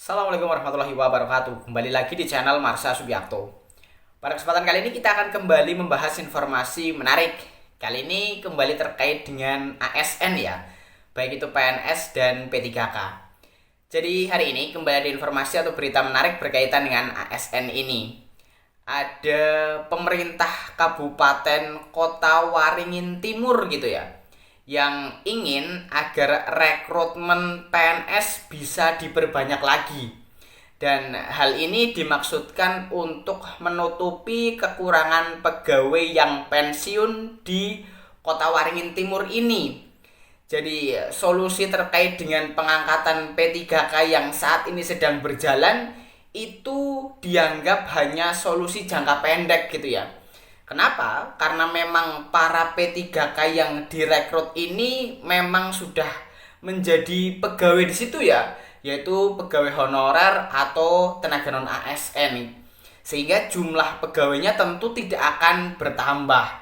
Assalamualaikum warahmatullahi wabarakatuh. Kembali lagi di channel Marsha Subiakto. Pada kesempatan kali ini kita akan kembali membahas informasi menarik. Kali ini kembali terkait dengan ASN ya, baik itu PNS dan P3K. Jadi hari ini kembali ada informasi atau berita menarik berkaitan dengan ASN ini. Ada pemerintah Kabupaten Kota Waringin Timur gitu ya, yang ingin agar rekrutmen PNS bisa diperbanyak lagi. Dan hal ini dimaksudkan untuk menutupi kekurangan pegawai yang pensiun di Kota Waringin Timur ini. Jadi solusi terkait dengan pengangkatan P3K yang saat ini sedang berjalan itu dianggap hanya solusi jangka pendek gitu ya. Kenapa? Karena memang para P3K yang direkrut ini memang sudah menjadi pegawai di situ ya, yaitu pegawai honorer atau tenaga non ASN. Sehingga jumlah pegawainya tentu tidak akan bertambah.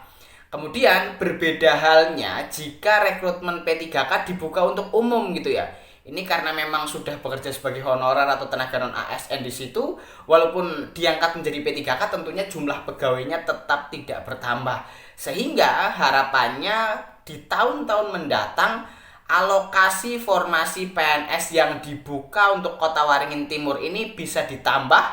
Kemudian berbeda halnya jika rekrutmen P3K dibuka untuk umum gitu ya. Ini karena memang sudah bekerja sebagai honorer atau tenaga non ASN di situ, walaupun diangkat menjadi P3K tentunya jumlah pegawainya tetap tidak bertambah. Sehingga harapannya di tahun-tahun mendatang alokasi formasi PNS yang dibuka untuk Kota Waringin Timur ini bisa ditambah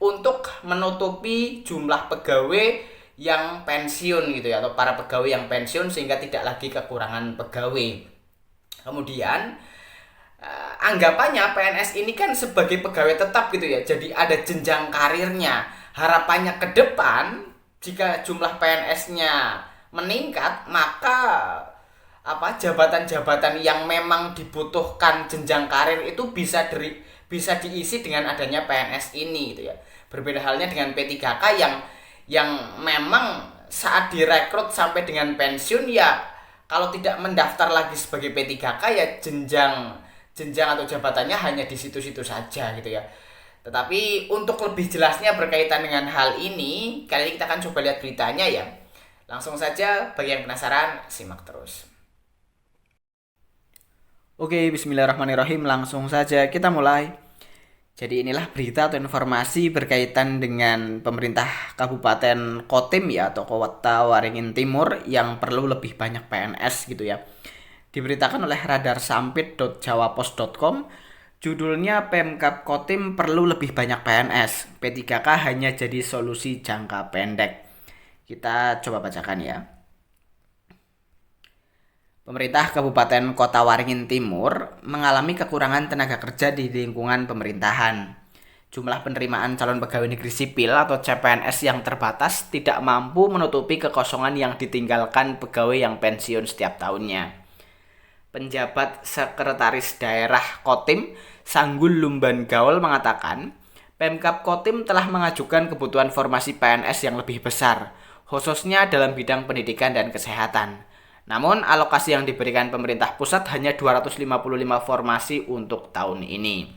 untuk menutupi jumlah pegawai yang pensiun gitu ya, atau para pegawai yang pensiun sehingga tidak lagi kekurangan pegawai. Kemudian anggapannya PNS ini kan sebagai pegawai tetap gitu ya, jadi ada jenjang karirnya. Harapannya ke depan jika jumlah PNS-nya meningkat, maka jabatan-jabatan yang memang dibutuhkan jenjang karir itu bisa diisi dengan adanya PNS ini gitu ya. Berbeda halnya dengan P3K yang memang saat direkrut sampai dengan pensiun ya, kalau tidak mendaftar lagi sebagai P3K ya jenjang atau jabatannya hanya di situ-situ saja gitu ya. Tetapi untuk lebih jelasnya berkaitan dengan hal ini, kali ini kita akan coba lihat beritanya ya. Langsung saja, bagi yang penasaran, simak terus. Oke, bismillahirrahmanirrahim. Langsung saja kita mulai. Jadi inilah berita atau informasi berkaitan dengan pemerintah Kabupaten Kotim ya, atau Kota Waringin Timur yang perlu lebih banyak PNS gitu ya. Diberitakan oleh radarsampit.jawapos.com, judulnya Pemkab Kotim perlu lebih banyak PNS, P3K hanya jadi solusi jangka pendek. Kita coba bacakan ya. Pemerintah Kabupaten Kota Waringin Timur mengalami kekurangan tenaga kerja di lingkungan pemerintahan. Jumlah penerimaan calon pegawai negeri sipil atau CPNS yang terbatas tidak mampu menutupi kekosongan yang ditinggalkan pegawai yang pensiun setiap tahunnya. Penjabat Sekretaris Daerah Kotim, Sanggul Lumban Gaul mengatakan, Pemkab Kotim telah mengajukan kebutuhan formasi PNS yang lebih besar, khususnya dalam bidang pendidikan dan kesehatan. Namun, alokasi yang diberikan pemerintah pusat hanya 255 formasi untuk tahun ini.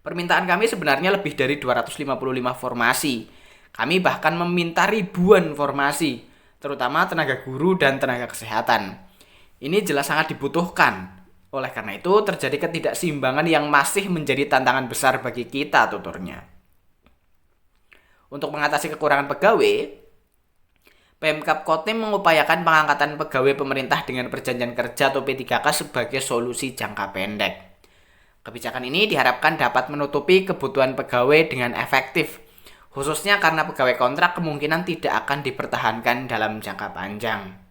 Permintaan kami sebenarnya lebih dari 255 formasi. Kami bahkan meminta ribuan formasi, terutama tenaga guru dan tenaga kesehatan. Ini jelas sangat dibutuhkan. Oleh karena itu, terjadi ketidakseimbangan yang masih menjadi tantangan besar bagi kita, tuturnya. Untuk mengatasi kekurangan pegawai, Pemkab Kotim mengupayakan pengangkatan pegawai pemerintah dengan perjanjian kerja atau P3K sebagai solusi jangka pendek. Kebijakan ini diharapkan dapat menutupi kebutuhan pegawai dengan efektif, khususnya karena pegawai kontrak kemungkinan tidak akan dipertahankan dalam jangka panjang.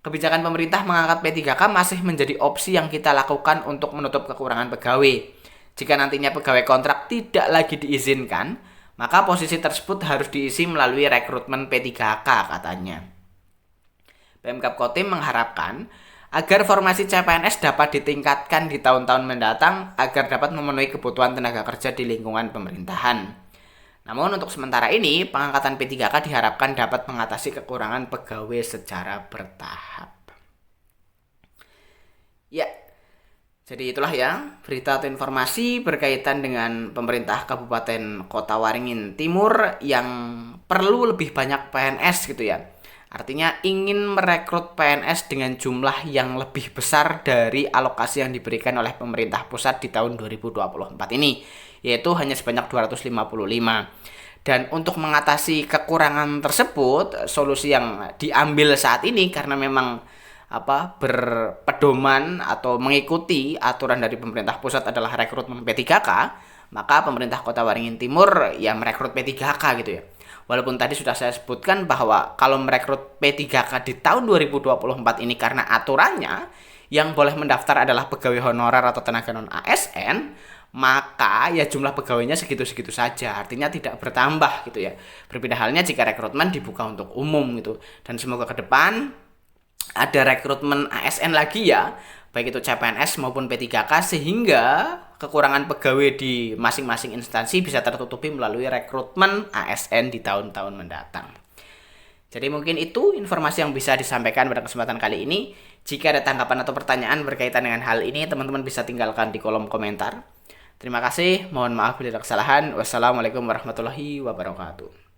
Kebijakan pemerintah mengangkat P3K masih menjadi opsi yang kita lakukan untuk menutup kekurangan pegawai. Jika nantinya pegawai kontrak tidak lagi diizinkan, maka posisi tersebut harus diisi melalui rekrutmen P3K, katanya. Pemkab Kotim mengharapkan agar formasi CPNS dapat ditingkatkan di tahun-tahun mendatang agar dapat memenuhi kebutuhan tenaga kerja di lingkungan pemerintahan. Namun untuk sementara ini, pengangkatan P3K diharapkan dapat mengatasi kekurangan pegawai secara bertahap. Ya, jadi itulah ya berita atau informasi berkaitan dengan pemerintah Kabupaten Kota Waringin Timur yang perlu lebih banyak PNS gitu ya, Artinya ingin merekrut PNS dengan jumlah yang lebih besar dari alokasi yang diberikan oleh pemerintah pusat di tahun 2024 ini, yaitu hanya sebanyak 255. Dan untuk mengatasi kekurangan tersebut, solusi yang diambil saat ini karena memang berpedoman atau mengikuti aturan dari pemerintah pusat adalah rekrutmen P3K, maka pemerintah Kota Waringin Timur ya merekrut P3K gitu ya. Walaupun tadi sudah saya sebutkan bahwa kalau merekrut P3K di tahun 2024 ini karena aturannya yang boleh mendaftar adalah pegawai honorer atau tenaga non ASN, maka ya jumlah pegawainya segitu-segitu saja, artinya tidak bertambah gitu ya. Berbeda halnya jika rekrutmen dibuka untuk umum gitu. Dan semoga ke depan ada rekrutmen ASN lagi ya, baik itu CPNS maupun P3K, sehingga kekurangan pegawai di masing-masing instansi bisa tertutupi melalui rekrutmen ASN di tahun-tahun mendatang. Jadi mungkin itu informasi yang bisa disampaikan pada kesempatan kali ini. Jika ada tanggapan atau pertanyaan berkaitan dengan hal ini, teman-teman bisa tinggalkan di kolom komentar. Terima kasih, mohon maaf bila ada kesalahan. Wassalamualaikum warahmatullahi wabarakatuh.